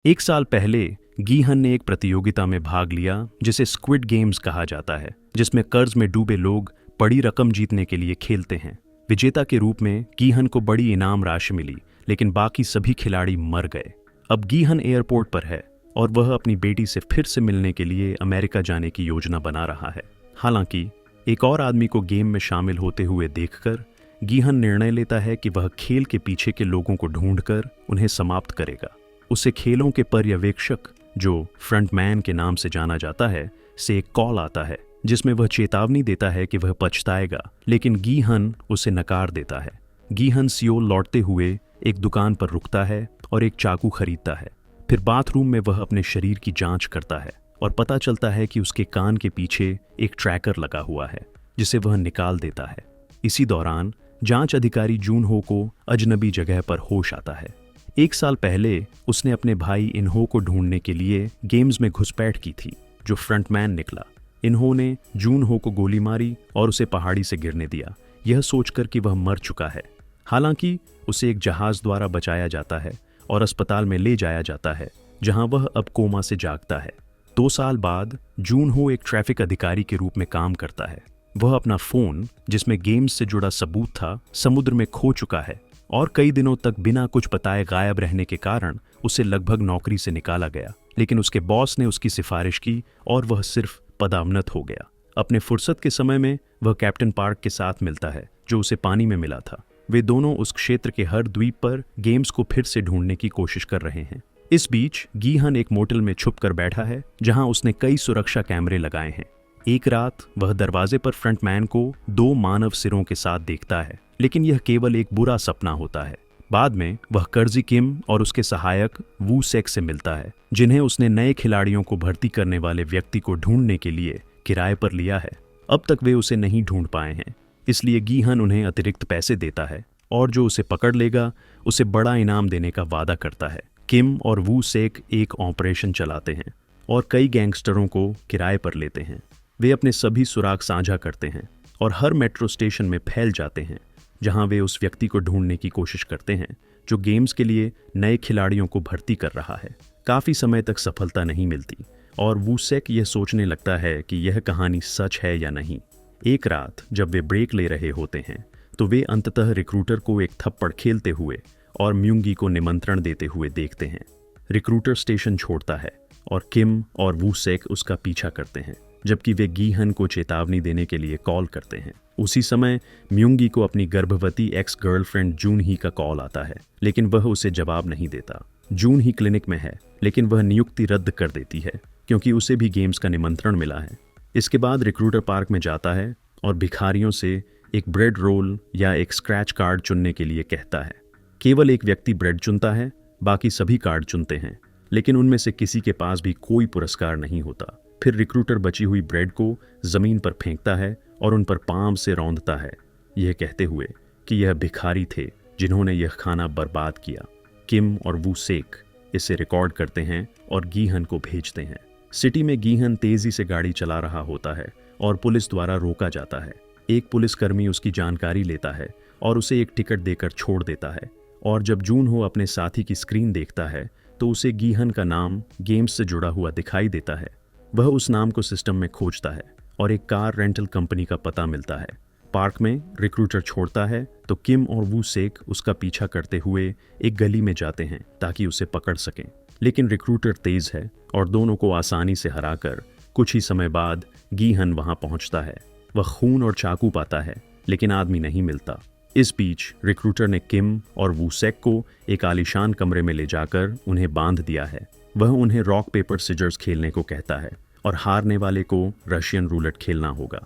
एक साल पहले गीहन ने एक प्रतियोगिता में भाग लिया जिसे स्क्विड गेम्स कहा जाता है, जिसमें कर्ज में डूबे लोग बड़ी रकम जीतने के लिए खेलते हैं। विजेता के रूप में गीहन को बड़ी इनाम राशि मिली, लेकिन बाकी सभी खिलाड़ी मर गए। अब गीहन एयरपोर्ट पर है और वह अपनी बेटी से फिर से मिलने के लिए अमेरिका जाने की योजना बना रहा है। हालांकि एक और आदमी को गेम में शामिल होते हुए देखकर गीहन निर्णय लेता है कि वह खेल के पीछे के लोगों को ढूंढकर उन्हें समाप्त करेगा। उसे खेलों के पर्यवेक्षक, जो फ्रंटमैन के नाम से जाना जाता है, से एक कॉल आता है जिसमें वह चेतावनी देता है कि वह पछताएगा, लेकिन गीहन उसे नकार देता है। गीहन सियोल लौटते हुए एक दुकान पर रुकता है और एक चाकू खरीदता है। फिर बाथरूम में वह अपने शरीर की जांच करता है और पता चलता है कि उसके कान के पीछे एक ट्रैकर लगा हुआ है, जिसे वह निकाल देता है। इसी दौरान जांच अधिकारी जून हो को अजनबी जगह पर होश आता है। एक साल पहले उसने अपने भाई इन्हो को ढूंढने के लिए गेम्स में घुसपैठ की थी, जो फ्रंटमैन निकला। इन्हो ने जून हो को गोली मारी और उसे पहाड़ी से गिरने दिया, यह सोचकर कि वह मर चुका है। हालांकि उसे एक जहाज द्वारा बचाया जाता है और अस्पताल में ले जाया जाता है, जहां वह अब कोमा से जागता है। 2 साल बाद जून हो एक ट्रैफिक अधिकारी के रूप में काम करता है। वह अपना फोन, जिसमें गेम्स से जुड़ा सबूत था, समुद्र में खो चुका है और कई दिनों तक बिना कुछ बताए गायब रहने के कारण उसे लगभग नौकरी से निकाला गया। लेकिन उसके बॉस ने उसकी सिफारिश की और वह सिर्फ पदोन्नत हो गया। अपने फुर्सत के समय में वह कैप्टन पार्क के साथ मिलता है, जो उसे पानी में मिला था। वे दोनों उस क्षेत्र के हर द्वीप पर गेम्स को फिर से ढूंढने की कोशिश कर रहे हैं। इस बीच गीहन एक मोटल में छुप कर बैठा है, जहां उसने कई सुरक्षा कैमरे लगाए हैं। एक रात वह दरवाजे पर फ्रंटमैन को 2 मानव सिरों के साथ देखता है, लेकिन यह केवल एक बुरा सपना होता है। बाद में वह कर्जी किम और उसके सहायक वू सेक से मिलता है, जिन्हें उसने नए खिलाड़ियों को भर्ती करने वाले व्यक्ति को ढूंढने के लिए किराए पर लिया है। अब तक वे उसे नहीं ढूंढ पाए हैं, इसलिए गीहन उन्हें अतिरिक्त पैसे देता है और जो उसे पकड़ लेगा उसे बड़ा इनाम देने का वादा करता है। किम और वू सेक एक ऑपरेशन चलाते हैं और कई गैंगस्टरों को किराए पर लेते हैं। वे अपने सभी सुराग साझा करते हैं और हर मेट्रो स्टेशन में फैल जाते हैं, जहां वे उस व्यक्ति को ढूंढने की कोशिश करते हैं जो गेम्स के लिए नए खिलाड़ियों को भर्ती कर रहा है। काफी समय तक सफलता नहीं मिलती और वूसेक यह सोचने लगता है कि यह कहानी सच है या नहीं। एक रात जब वे ब्रेक ले रहे होते हैं, तो वे अंततः रिक्रूटर को एक थप्पड़ खेलते हुए और म्यूंगी को निमंत्रण देते हुए देखते हैं। रिक्रूटर स्टेशन छोड़ता है और किम और वूसेक उसका पीछा करते हैं, जबकि वे गीहन को चेतावनी देने के लिए कॉल करते हैं। उसी समय म्यूंगी को अपनी गर्भवती एक्स गर्लफ्रेंड जून ही का कॉल आता है, लेकिन वह उसे जवाब नहीं देता। जून ही क्लिनिक में है, लेकिन वह नियुक्ति रद्द कर देती है क्योंकि उसे भी गेम्स का निमंत्रण मिला है। इसके बाद रिक्रूटर पार्क में जाता है और भिखारियों से एक ब्रेड रोल या एक स्क्रैच कार्ड चुनने के लिए कहता है। केवल एक व्यक्ति ब्रेड चुनता है, बाकी सभी कार्ड चुनते हैं, लेकिन उनमें से किसी के पास भी कोई पुरस्कार नहीं होता। फिर रिक्रूटर बची हुई ब्रेड को जमीन पर फेंकता है और उन पर पाम से रौंदता है, यह कहते हुए कि यह भिखारी थे जिन्होंने यह खाना बर्बाद किया। किम और वू सेक इसे रिकॉर्ड करते हैं और गीहन को भेजते हैं। सिटी में गीहन तेजी से गाड़ी चला रहा होता है और पुलिस द्वारा रोका जाता है। एक पुलिसकर्मी उसकी जानकारी लेता है और उसे एक टिकट देकर छोड़ देता है। और जब जून हो अपने साथी की स्क्रीन देखता है, तो उसे गीहन का नाम गेम्स से जुड़ा हुआ दिखाई देता है। वह उस नाम को सिस्टम में खोजता है और एक कार रेंटल कंपनी का पता मिलता है। पार्क में रिक्रूटर छोड़ता है तो किम और वू सेक उसका पीछा करते हुए एक गली में जाते हैं ताकि उसे पकड़ सकें, लेकिन रिक्रूटर तेज है और दोनों को आसानी से हराकर कुछ ही समय बाद गीहन वहां पहुंचता है। वह खून और चाकू पाता है, लेकिन आदमी नहीं मिलता। इस बीच रिक्रूटर ने किम और वू सेक को एक आलीशान कमरे में ले जाकर उन्हें बांध दिया है। वह उन्हें रॉक पेपर सिजर्स खेलने को कहता है और हारने वाले को रशियन रूलेट खेलना होगा।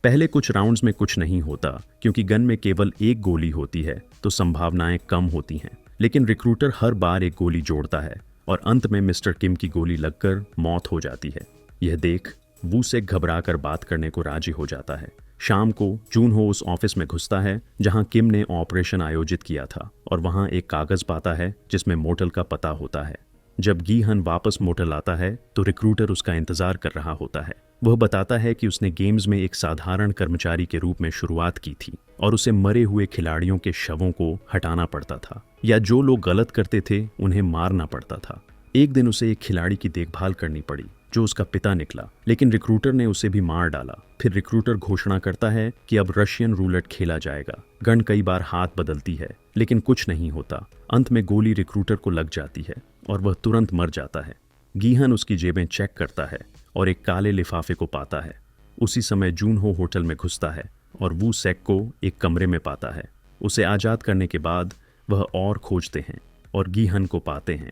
पहले कुछ राउंड्स में कुछ नहीं होता क्योंकि गन में केवल एक गोली होती है, तो संभावनाएं कम होती हैं। लेकिन रिक्रूटर हर बार एक गोली जोड़ता है और अंत में मिस्टर किम की गोली लगकर मौत हो जाती है। यह देख वू से घबरा कर बात करने को राजी हो जाता है। शाम को जून हो उस ऑफिस में घुसता है जहां किम ने ऑपरेशन आयोजित किया था और वहां एक कागज पाता है जिसमें मोटल का पता होता है। जब गीहन वापस मोटल आता है तो रिक्रूटर उसका इंतजार कर रहा होता है। वह बताता है कि उसने गेम्स में एक साधारण कर्मचारी के रूप में शुरुआत की थी और उसे मरे हुए खिलाड़ियों के शवों को हटाना पड़ता था, या जो लोग गलत करते थे उन्हें मारना पड़ता था। एक दिन उसे एक खिलाड़ी की देखभाल करनी पड़ी जो उसका पिता निकला, लेकिन रिक्रूटर ने उसे भी मार डाला। फिर रिक्रूटर घोषणा करता है कि अब रशियन रूलेट खेला जाएगा। गन कई बार हाथ बदलती है लेकिन कुछ नहीं होता। अंत में गोली रिक्रूटर को लग जाती है और वह तुरंत मर जाता है। गीहन उसकी जेबें चेक करता है और एक काले लिफाफे को पाता है। उसी समय जूनहो होटल में घुसता है और वू सेक को एक कमरे में पाता है। उसे आज़ाद करने के बाद वह और खोजते हैं और गीहन को पाते हैं।